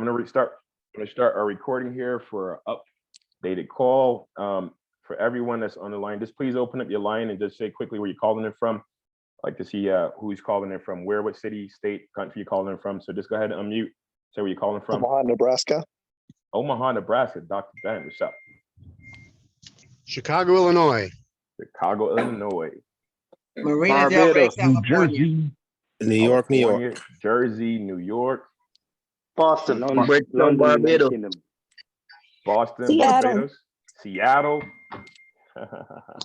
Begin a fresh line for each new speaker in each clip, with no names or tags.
gonna restart. I'm gonna start our recording here for an updated call. For everyone that's on the line, just please open up your line and just say quickly where you're calling in from. I'd like to see who's calling in from, where, what city, state, country you're calling in from. So just go ahead and unmute. Say where you're calling from.
Omaha, Nebraska.
Omaha, Nebraska. Dr. Ben, what's up?
Chicago, Illinois.
Chicago, Illinois.
Marina Del Rey,
Barbados,
California.
New York, New York.
California, Jersey, New York,
Boston,
London, Barbados.
Boston,
Seattle.
Barbados, Seattle.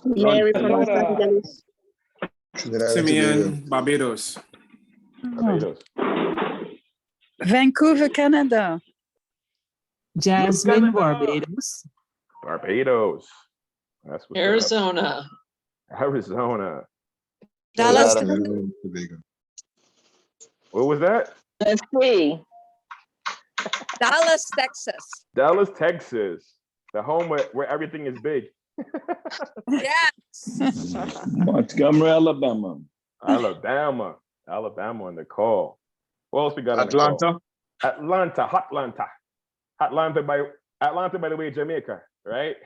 Mary from Los Angeles.
Simeon, Barbados.
Barbados.
Vancouver, Canada.
Jasmine,
Canada.
Barbados.
Barbados. That's what's
Arizona.
up. Arizona.
Dallas.
What was that?
Let's see.
Dallas, Texas.
Dallas, Texas. The home where everything is big.
Yes.
Montgomery, Alabama.
Alabama. Alabama on the call. What else we got on the call?
Atlanta.
Atlanta. Atlanta by the way, Jamaica, right?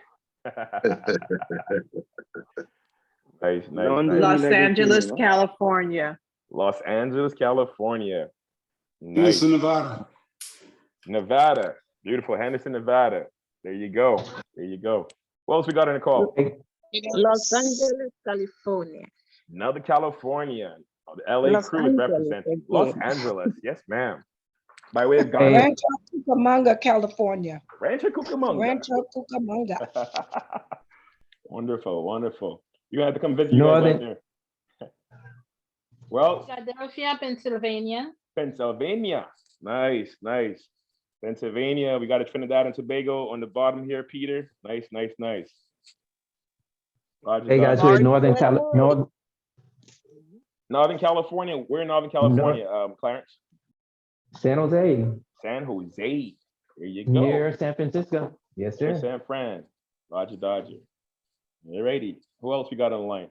Nice.
Los Angeles, California.
Los Angeles, California. Nice.
Henderson, Nevada.
Nevada. Beautiful. Henderson, Nevada. There you go. There you go. What else we got on the call?
Los Angeles, California.
Another California. Oh, the LA
Los
crew is
Angeles,
representing.
they
Los
did.
Angeles. Yes, ma'am. By way of Ghana.
Rancho Cucamonga, California.
Rancho Cucamonga.
Rancho Cucamonga.
Wonderful, wonderful. You have to come visit you guys out there. Well,
Philadelphia, Pennsylvania.
Pennsylvania. Nice, nice. Pennsylvania. We got a Trinidad and Tobago on the bottom here, Peter. Nice, nice, nice. Roger,
Hey guys, we're in Northern
California. We're in Northern California, Clarence.
San Jose.
San Jose. There you go.
Near San Francisco. Yes, sir.
Near San Fran. Roger Dodger. Alrighty. Who else we got on the line?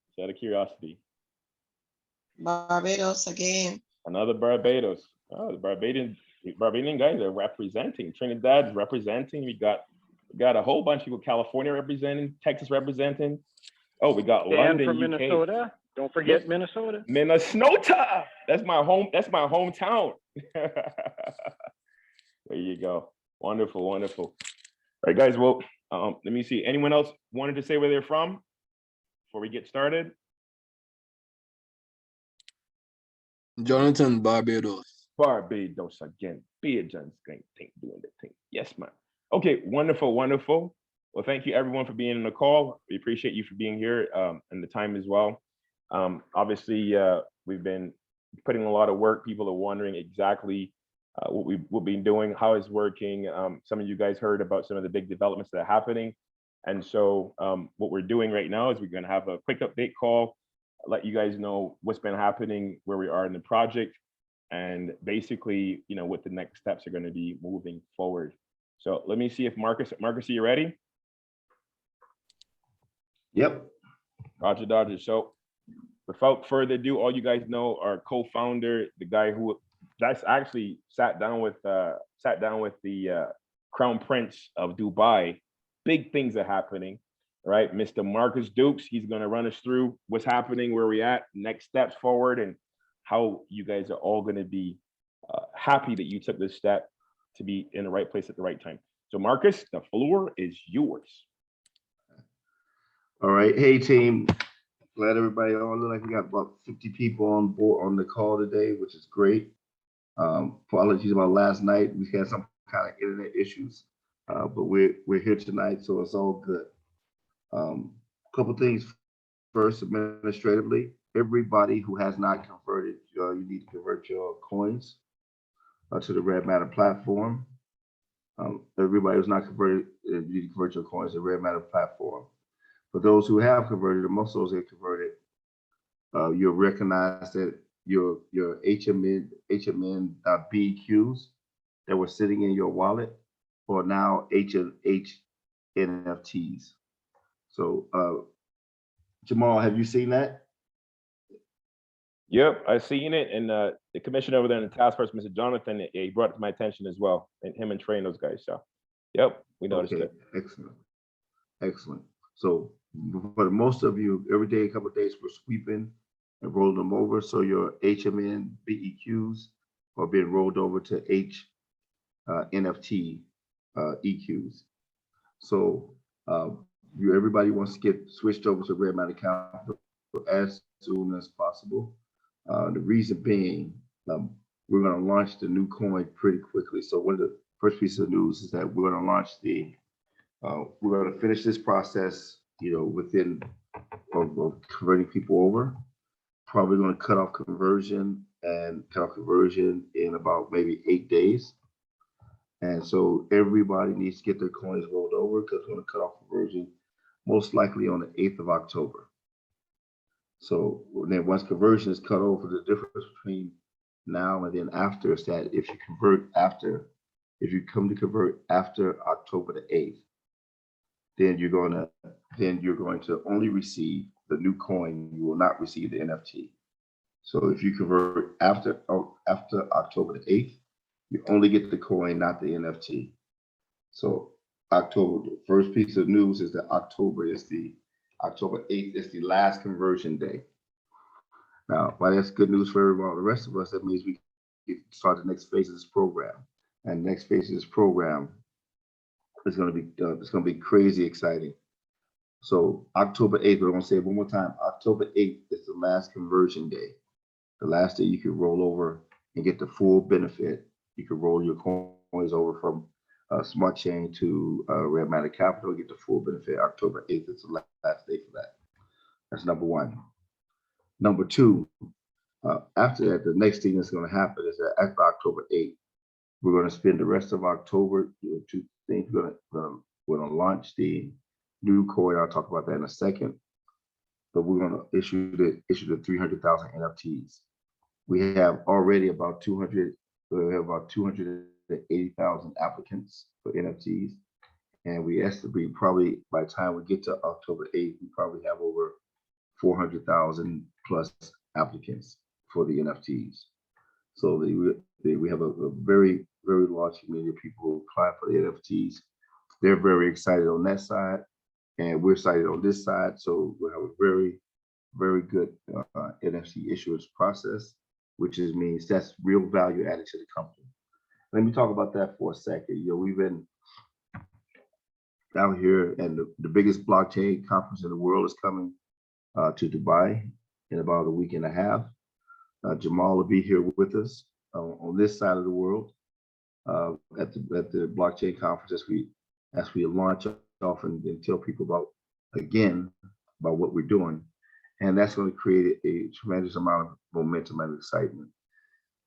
Just out of curiosity.
Barbados again.
Another Barbados. Oh, the Barbadian guys are representing. Trinidad's representing. We got a whole bunch of people. California representing. Texas representing. Oh, we got London,
from
UK.
Minnesota. Don't forget Minnesota.
Minnesota. That's my home. That's my hometown. There you go. Wonderful, wonderful. All right, guys. Well, let me see. Anyone else wanted to say where they're from before we get started?
Jonathan, Barbados.
Barbados again. Beerjans thing doing the thing. Yes, man. Okay, wonderful, wonderful. Well, thank you everyone for being on the call. We appreciate you for being here and the time as well. Obviously, we've been putting a lot of work. People are wondering exactly what we've been doing, how it's working. Some of you guys heard about some of the big developments that are happening. And so what we're doing right now is we're going to have a quick update call, let you guys know what's been happening, where we are in the project, and basically, you know, what the next steps are going to be moving forward. So let me see if Marcus, are you ready?
Yep.
Roger Dodger. So without further ado, all you guys know our co-founder, the guy who that's actually sat down with the Crown Prince of Dubai. Big things are happening, right? Mr. Marcus Dukes, he's going to run us through what's happening, where we're at, next steps forward, and how you guys are all going to be happy that you took this step to be in the right place at the right time. So Marcus, the floor is yours.
All right. Hey, team. Glad everybody on. Look like we got about 50 people on board on the call today, which is great. Apologies about last night. We had some kind of internet issues, but we're here tonight, so it's all good. Couple things. First, administratively, everybody who has not converted, you need to convert your coins to the Red Matter platform. Everybody who's not converted, you need to convert your coins to the Red Matter platform. For those who have converted, and most of those have converted, you'll recognize that your HMN BQs that were sitting in your wallet are now H NFTs. So Jamal, have you seen that?
Yep, I seen it, and the commissioner over there in the task force, Mr. Jonathan, he brought it to my attention as well, and him and Trey and those guys. So, yep, we noticed
Okay,
it.
excellent, excellent. So for the most of you, every day, a couple of days, we're sweeping and rolling them over. So your HMN BEQs are being rolled over to NFT EQs. So everybody wants to get switched over to Red Mountain Capital as soon as possible. The reason being, we're going to launch the new coin pretty quickly. So one of the first pieces of news is that we're going to launch we're going to finish this process, within of converting people over. Probably going to cut off conversion in about maybe 8 days. And so everybody needs to get their coins rolled over because we're going to cut off conversion most likely on the 8th of October. So then once conversion is cut over, the difference between now and then after is that if you come to convert after October the 8th, then you're going to only receive the new coin. You will not receive the NFT. So if you convert after October the 8th, you only get the coin, not the NFT. So October, the first piece of news is that October 8th is the last conversion day. Now, while that's good news for everyone, the rest of us, that means we can start the next phase of this program. And the next phase of this program is going to be crazy exciting. So October 8th, we're going to say it one more time. October 8th is the last conversion day. The last day you can roll over and get the full benefit. You can roll your coins over from Smart Chain to Red Mountain Capital, get the full benefit. October 8th is the last day for that. That's number one. Number two, after that, the next thing that's going to happen is that after October 8th, we're going to spend the rest of October doing two things. We're going to launch the new coin. I'll talk about that in a second. But we're going to issue the 300,000 NFTs. We have already about 280,000 applicants for NFTs. And we estimate probably by the time we get to October 8th, we probably have over 400,000 plus applicants for the NFTs. So we have a very, very large community of people who apply for the NFTs. They're very excited on that side, and we're excited on this side. So we have a very, very good NFT issuance process, which means that's real value added to the company. Let me talk about that for a second. We've been out here, and the biggest blockchain conference in the world is coming to Dubai in about a week and a half. Jamal will be here with us on this side of the world at the blockchain conference as we launch off and tell people about what we're doing. And that's going to create a tremendous amount of momentum and excitement.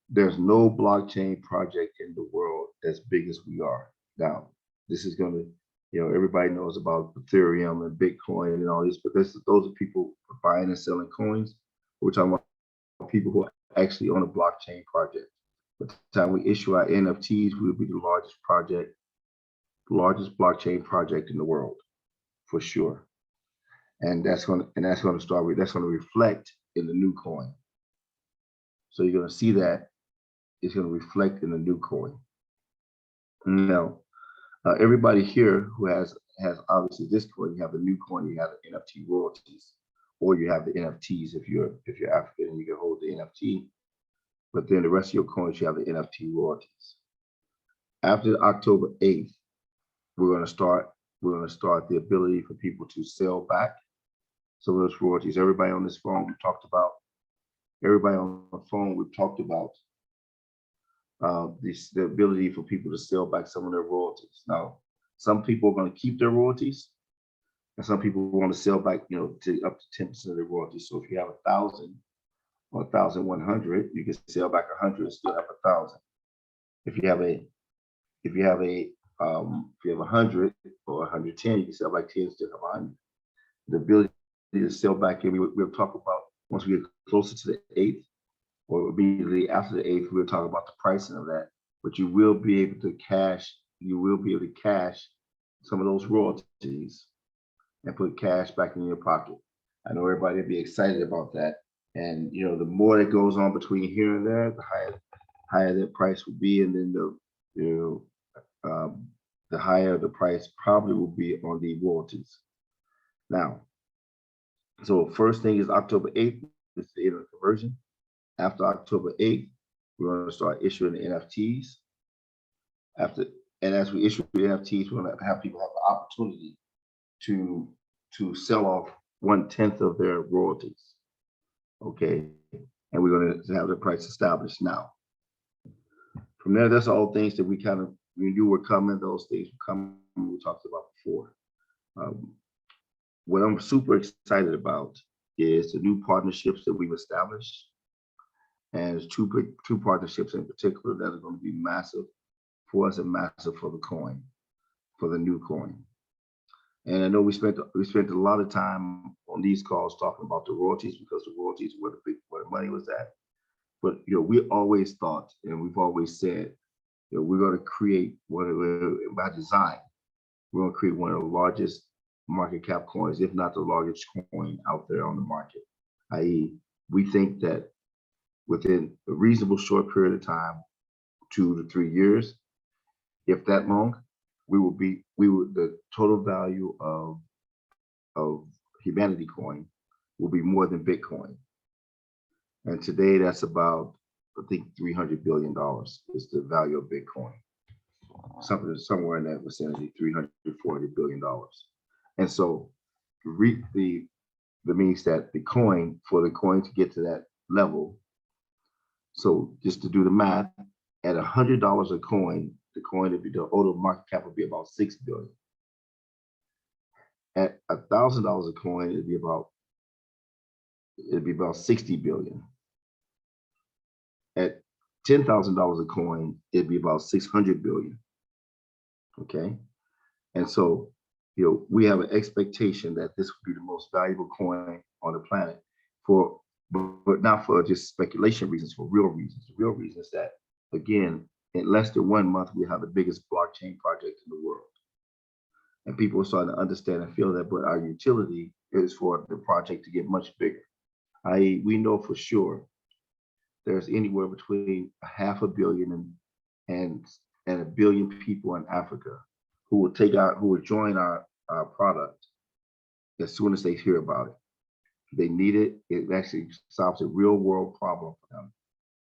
There's no blockchain project in the world as big as we are. Now, this is going to, everybody knows about Ethereum and Bitcoin and all this, but those are people buying and selling coins. We're talking about people who are actually on a blockchain project. By the time we issue our NFTs, we'll be the largest blockchain project in the world, for sure. And that's going to reflect in the new coin. So you're going to see that it's going to reflect in the new coin. Now, everybody here who has obviously this coin, you have the new coin, you have the NFT royalties, or you have the NFTs if you're African and you can hold the NFT. But then the rest of your coins, you have the NFT royalties. After October 8th, we're going to start the ability for people to sell back some of those royalties. Everybody on this phone, we've talked about the ability for people to sell back some of their royalties. Now, some people are going to keep their royalties, and some people want to sell back, to up to 10% of their royalties. So if you have 1,000 or 1,100, you can sell back 100 and still have 1,000. If you have 100 or 110, you can sell back 10 and still have 100. The ability to sell back, and we'll talk about once we get closer to the 8th, or immediately after the 8th, we'll talk about the pricing of that. But you will be able to cash some of those royalties and put cash back in your pocket. I know everybody will be excited about that. And the more that goes on between here and there, the higher that price will be, and then the higher the price probably will be on the royalties. Now, so first thing is October 8th is the date of conversion. After October 8th, we're going to start issuing the NFTs. And as we issue the NFTs, we're going to have people have the opportunity to sell off 1/10 of their royalties. Okay, and we're going to have the price established now. From there, that's all things that we knew were coming. Those things were coming. We talked about before. What I'm super excited about is the new partnerships that we've established, and there's two partnerships in particular that are going to be massive for us and massive for the coin, for the new coin. And I know we spent a lot of time on these calls talking about the royalties, because the royalties were where the money was at. But we always thought, and we've always said, we're going to create by design, we're going to create one of the largest market cap coins, if not the largest coin out there on the market. I.e., we think that within a reasonable short period of time, 2 to 3 years, if that long, the total value of Humanity Coin will be more than Bitcoin. And today that's about, I think, $300 billion is the value of Bitcoin. Somewhere in that vicinity, $340 billion. And so that means that for the coin to get to that level, so just to do the math, at $100 a coin, the total market cap would be about $6 billion. At $1,000 a coin, it'd be about 60 billion. At $10,000 a coin, it'd be about 600 billion. Okay, and so we have an expectation that this will be the most valuable coin on the planet, but not for just speculation reasons, for real reasons. The real reason is that, again, in less than 1 month, we have the biggest blockchain project in the world. And people are starting to understand and feel that, but our utility is for the project to get much bigger. I.e., we know for sure there's anywhere between 500 million and 1 billion people in Africa who will join our product as soon as they hear about it. They need it. It actually solves a real world problem for them.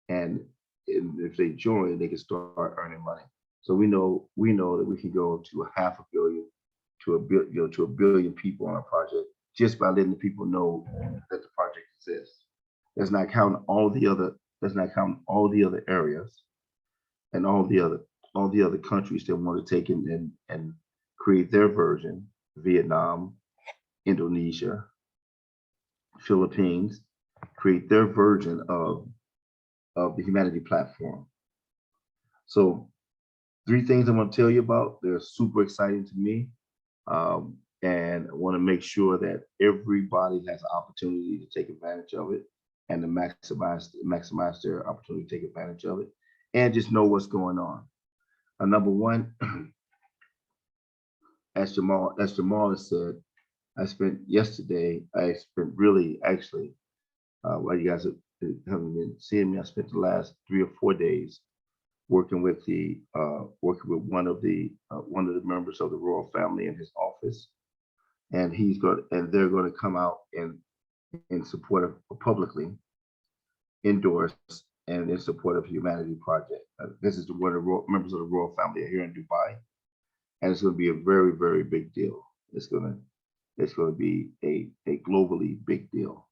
And if they join, they can start earning money. So we know that we can go to 500 million to a billion people on a project just by letting the people know that the project exists. That's not counting all the other areas and all the other countries that want to take in and create their version. Vietnam, Indonesia, Philippines, create their version of the Humanity platform. So 3 things I'm going to tell you about. They're super exciting to me. And I want to make sure that everybody has an opportunity to take advantage of it and to maximize their opportunity to take advantage of it and just know what's going on. Number one, as Jamal has said, I spent really, actually, while you guys haven't been seeing me, I spent the last 3 or 4 days working with one of the members of the royal family in his office, and they're going to come out in support of, publicly endorse and in support of Humanity Project. This is one of the members of the royal family are here in Dubai, and it's going to be a very, very big deal. It's going to be a globally big deal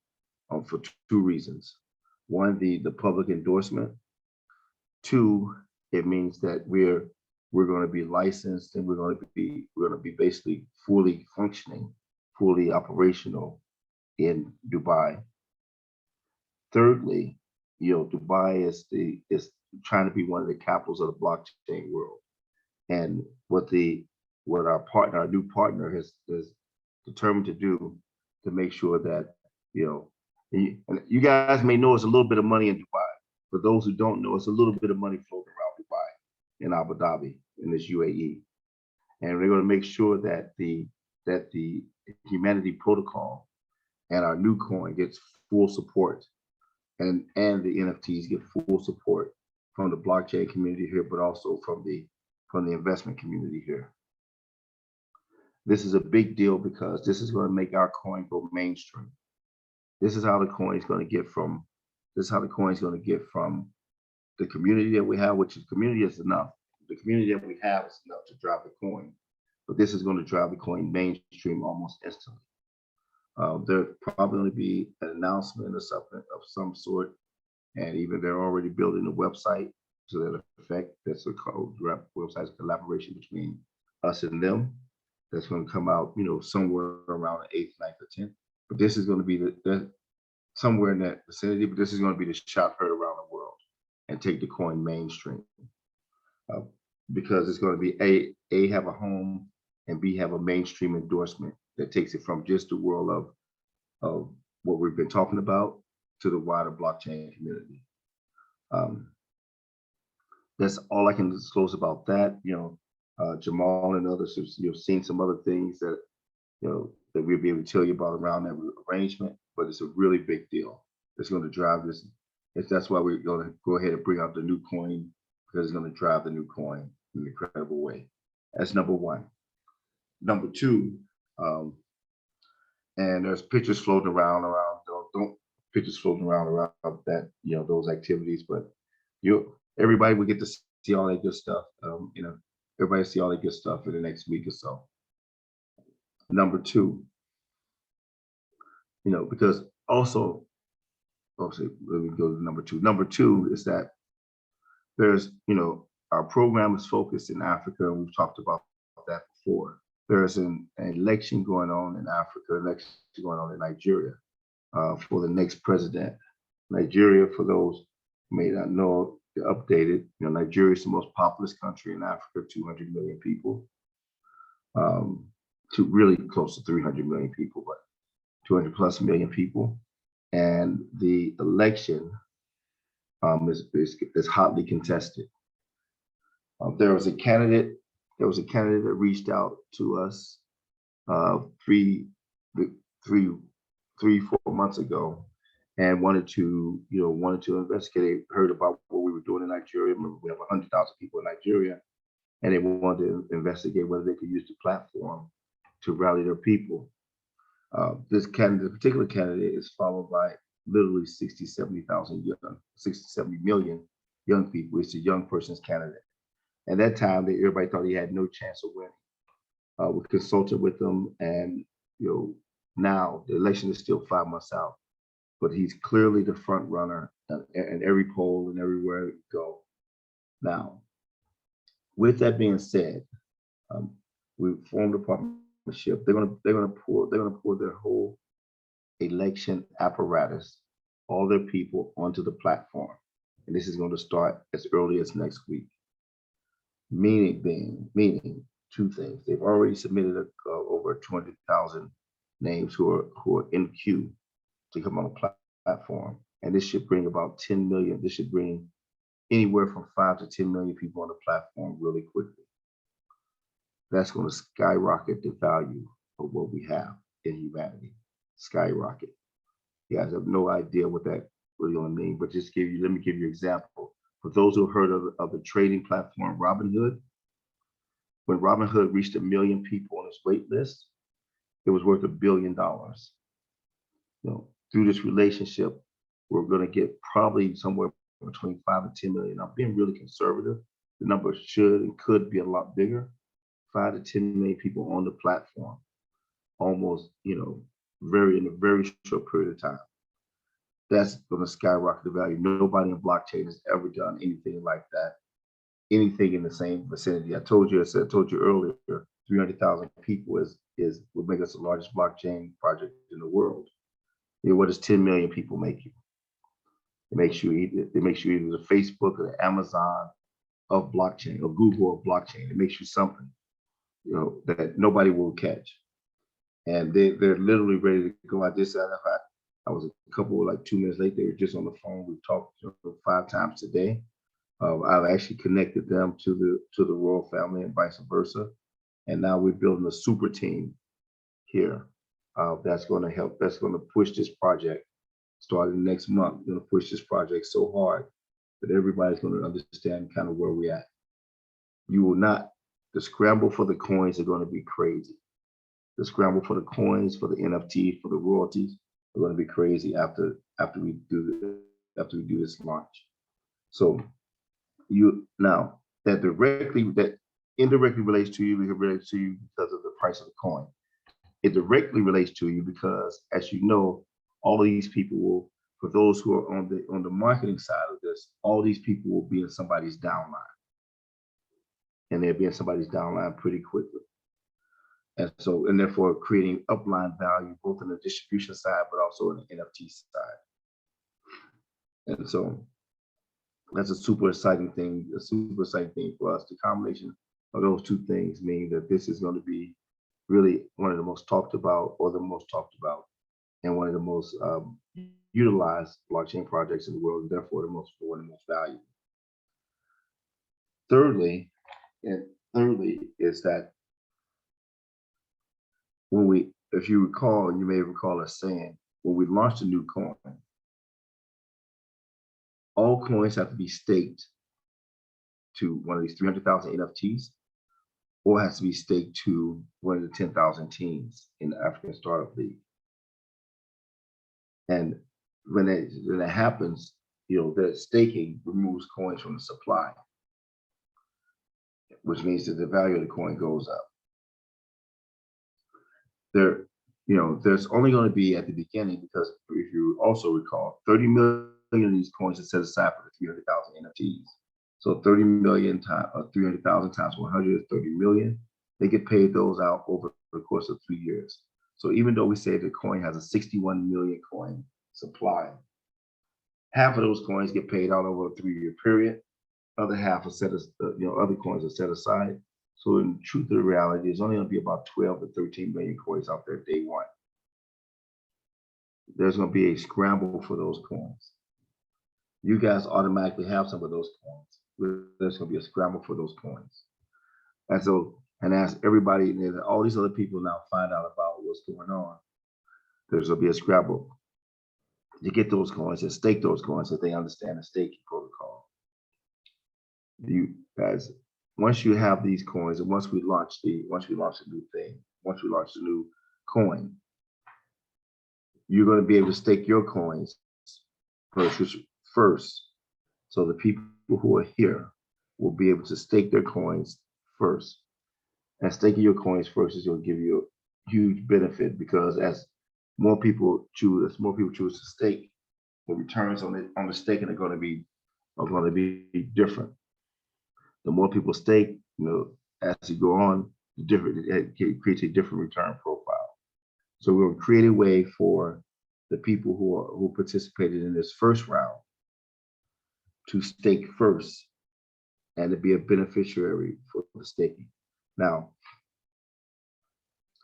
for 2 reasons. One, the public endorsement. 2, it means that we're going to be licensed and we're going to be basically fully functioning, fully operational in Dubai. Thirdly, Dubai is trying to be one of the capitals of the blockchain world, and what our new partner has determined to do to make sure that and you guys may know it's a little bit of money in Dubai. For those who don't know, it's a little bit of money floating around Dubai, in Abu Dhabi, in this UAE, and they're going to make sure that the Humanity protocol and our new coin gets full support and the NFTs get full support from the blockchain community here, but also from the investment community here. This is a big deal because this is going to make our coin go mainstream. This is how the coin is going to get from. This is how the coin is going to get from the community that we have, which is community is enough. The community that we have is enough to drive the coin, but this is going to drive the coin mainstream almost instantly. There'll probably be an announcement or something of some sort, and even they're already building a website to that effect. That's a website's collaboration between us and them. That's going to come out, somewhere around the 8th, 9th, or 10th. But this is going to be the somewhere in that vicinity. But this is going to be the shot heard around the world and take the coin mainstream, because it's going to be A, have a home, and B, have a mainstream endorsement that takes it from just the world of what we've been talking about to the wider blockchain community. That's all I can disclose about that. Jamal and others have seen some other things that that we'll be able to tell you about around that arrangement, but it's a really big deal. It's going to drive this. That's why we're going to go ahead and bring out the new coin, because it's going to drive the new coin in an incredible way. That's number one. Number two, and there's pictures floating around don't pictures floating around that, those activities, but everybody will get to see all that good stuff. Everybody see all that good stuff in the next week or so. Number two, because also, let me go to number two. Number two is that there's, our program is focused in Africa, and we've talked about that before. There's an election going on in Africa, election going on in Nigeria for the next president. Nigeria, for those who may not know, updated, Nigeria is the most populous country in Africa, 200 million people, to really close to 300 million people, but 200 plus million people. And the election is hotly contested. There was a candidate that reached out to us 4 months ago and wanted to investigate, heard about what we were doing in Nigeria. Remember, we have 100,000 people in Nigeria, and they wanted to investigate whether they could use the platform to rally their people. This particular candidate is followed by literally 60 million young people. It's a young person's candidate. At that time, everybody thought he had no chance of winning. We consulted with them, and now the election is still 5 months out, but he's clearly the front runner in every poll and everywhere we go. Now, with that being said, we formed a partnership. They're gonna pour their whole election apparatus, all their people, onto the platform, and this is going to start as early as next week. Meaning two things. They've already submitted over 200,000 names who are in queue to come on the platform, and this should bring about 10 million. This should bring anywhere from 5 to 10 million people on the platform really quickly. That's going to skyrocket the value of what we have in humanity. Skyrocket. You guys have no idea what that really going to mean, but let me give you an example. For those who heard of the trading platform Robinhood, when Robinhood reached 1 million people on its wait list, it was worth $1 billion. Through this relationship, we're going to get probably somewhere between 5 and 10 million. I'm being really conservative. The number should and could be a lot bigger. 5 to 10 million people on the platform, almost, in a very short period of time. That's going to skyrocket the value. Nobody in blockchain has ever done anything like that, anything in the same vicinity. I told you earlier, 300,000 people would make us the largest blockchain project in the world. What does 10 million people make you? It makes you either the Facebook or the Amazon of blockchain, or Google of blockchain. It makes you something, that nobody will catch. And they're literally ready to go. I was a couple, 2 minutes late. They were just on the phone. We talked 5 times today. I've actually connected them to the royal family and vice versa. And now we're building a super team here that's going to help. That's going to push this project starting next month, we're gonna push this project so hard that everybody's gonna understand kind of where we're at. You will not, the scramble for the coins are gonna be crazy. The scramble for the coins, for the NFT, for the royalties are gonna be crazy after we do this launch. So now that indirectly relates to you, it relates to you because of the price of the coin. It directly relates to you because, as you know, all of these people will, for those who are on the marketing side of this, all these people will be in somebody's downline. And they'll be in somebody's downline pretty quickly. And therefore creating upline value, both on the distribution side, but also on the NFT side. And so that's a super exciting thing for us. The combination of those two things mean that this is going to be really one of the most talked about, or the most talked about, and one of the most utilized blockchain projects in the world, and therefore one of the most valuable. Thirdly is that if you recall, you may recall us saying, when we launched a new coin, all coins have to be staked to one of these 300,000 NFTs, or has to be staked to one of the 10,000 teams in the African Startup League. And when that happens, that staking removes coins from the supply, which means that the value of the coin goes up. There's only going to be at the beginning, because if you also recall, 30 million of these coins are set aside for the 300,000 NFTs. So 30 million times 300,000 times 130 million, they get paid those out over the course of 3 years. So even though we say the coin has a 61 million coin supply, half of those coins get paid out over a 3-year period. Other half are other coins are set aside. So in truth of the reality, there's only going to be about 12 to 13 million coins out there day one. There's going to be a scramble for those coins. You guys automatically have some of those coins. There's going to be a scramble for those coins. And as everybody, and all these other people now find out about what's going on, there's going to be a scramble to get those coins and stake those coins so they understand the staking protocol. You guys, once you have these coins, and once we launch a new coin, you're going to be able to stake your coins first. So the people who are here will be able to stake their coins first. And staking your coins first is going to give you a huge benefit, because as more people choose to stake, the returns on the staking are going to be different. The more people stake, as you go on, it creates a different return profile. So we'll create a way for the people who participated in this first round to stake first and to be a beneficiary for the staking. Now,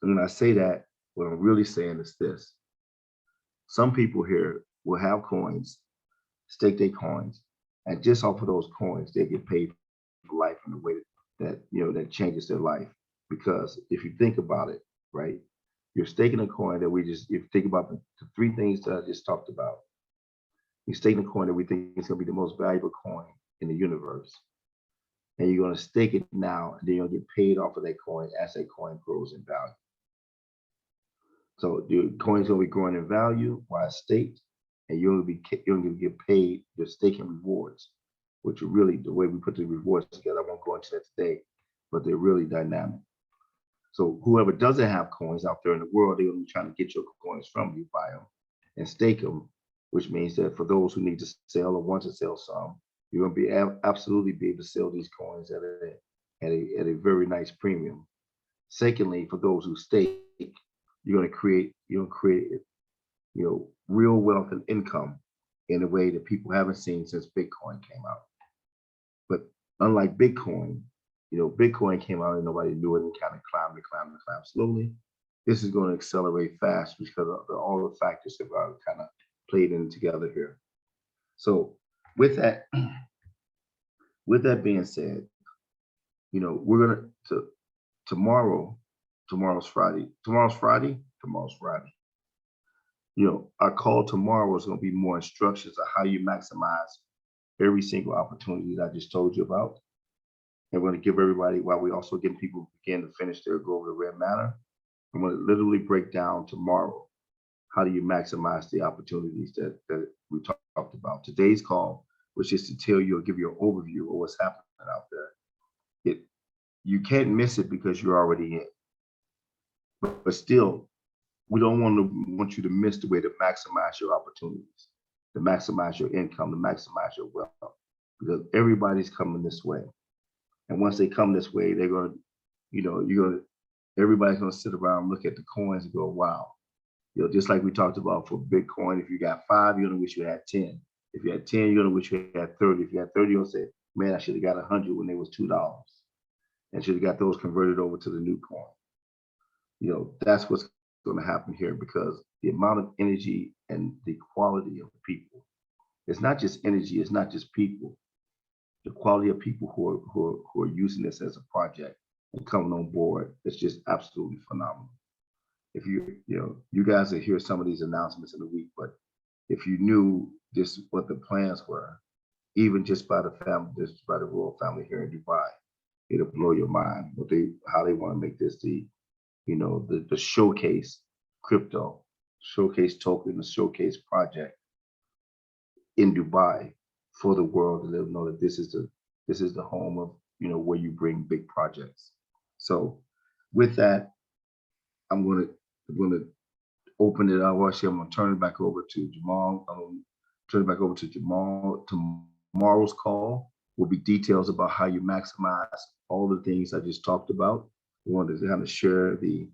when I say that, what I'm really saying is this: some people here will have coins, stake their coins, and just off of those coins, they get paid for life in a way that changes their life. Because if you think about it, right, you're staking a coin that if you think about the 3 things that I just talked about, you're staking a coin that we think is going to be the most valuable coin in the universe. And you're going to stake it now, and then you'll get paid off of that coin as that coin grows in value. So the coin's going to be growing in value while it's staked, and you're going to get paid your staking rewards, which are really the way we put the rewards together. I won't go into that today, but they're really dynamic. So whoever doesn't have coins out there in the world, they're going to be trying to get your coins from you, buy them, and stake them, which means that for those who need to sell or want to sell some, you're going to be absolutely be able to sell these coins at a very nice premium. Secondly, for those who stake, you're going to create real wealth and income in a way that people haven't seen since Bitcoin came out. But unlike Bitcoin, Bitcoin came out and nobody knew it, and kind of climbed slowly. This is going to accelerate fast because of all the factors that are kind of played in together here. So with that being said, we're gonna tomorrow's Friday. our call tomorrow is going to be more instructions of how you maximize every single opportunity that I just told you about. And we're going to give everybody, while we also give people begin to finish their go over the red matter, I'm going to literally break down tomorrow how do you maximize the opportunities that we talked about. Today's call was just to tell you or give you an overview of what's happening out there. You can't miss it because you're already in. But still, we don't want you to miss the way to maximize your opportunities, to maximize your income, to maximize your wealth, because everybody's coming this way. And once they come this way, they're going to, everybody's going to sit around and look at the coins and go, wow. Just like we talked about for Bitcoin, if you got 5, you're going to wish you had 10. If you had 10, you're going to wish you had 30. If you had 30, you'll say, man, I should have got 100 when they was $2 and should have got those converted over to the new coin. That's what's going to happen here, because the amount of energy and the quality of the people, it's not just energy, it's not just people. The quality of people who are using this as a project and coming on board, it's just absolutely phenomenal. If you guys will hear some of these announcements in a week, but if you knew just what the plans were, even just by the royal family here in Dubai, it'll blow your mind how they want to make this the showcase crypto, showcase token, the showcase project in Dubai for the world, to let them know that this is the home of where you bring big projects. So with that, I'm going to open it up. Actually, I'm going to turn it back over to Jamal. Tomorrow's call will be details about how you maximize all the things I just talked about. We wanted to kind of share the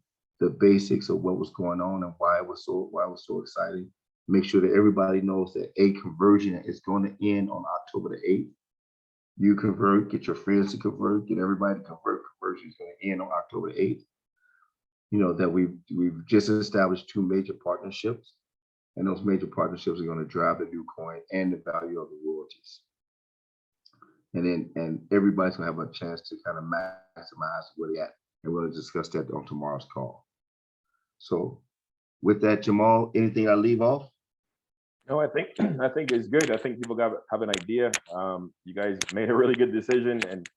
basics of what was going on and why it was so exciting. Make sure that everybody knows that a conversion is going to end on October the 8th. You convert, get your friends to convert, get everybody to convert. Conversion is going to end on October the 8th. That we've just established 2 major partnerships, and those major partnerships are going to drive the new coin and the value of the royalties. And everybody's going to have a chance to kind of maximize where they're at, and we're going to discuss that on tomorrow's call. So with that, Jamal, anything I leave off?
No, I think it's good. I think people have an idea. You guys made a really good decision, and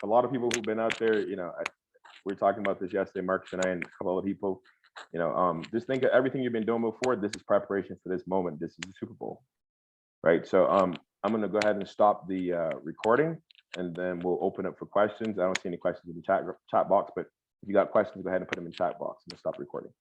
a lot of people who've been out there, we were talking about this yesterday, Marcus and I and a couple other people, just think of everything you've been doing before. This is preparation for this moment. This is the Super Bowl, right? So I'm going to go ahead and stop the recording, and then we'll open up for questions. I don't see any questions in the chat box, but if you got questions, go ahead and put them in the chat box and stop recording.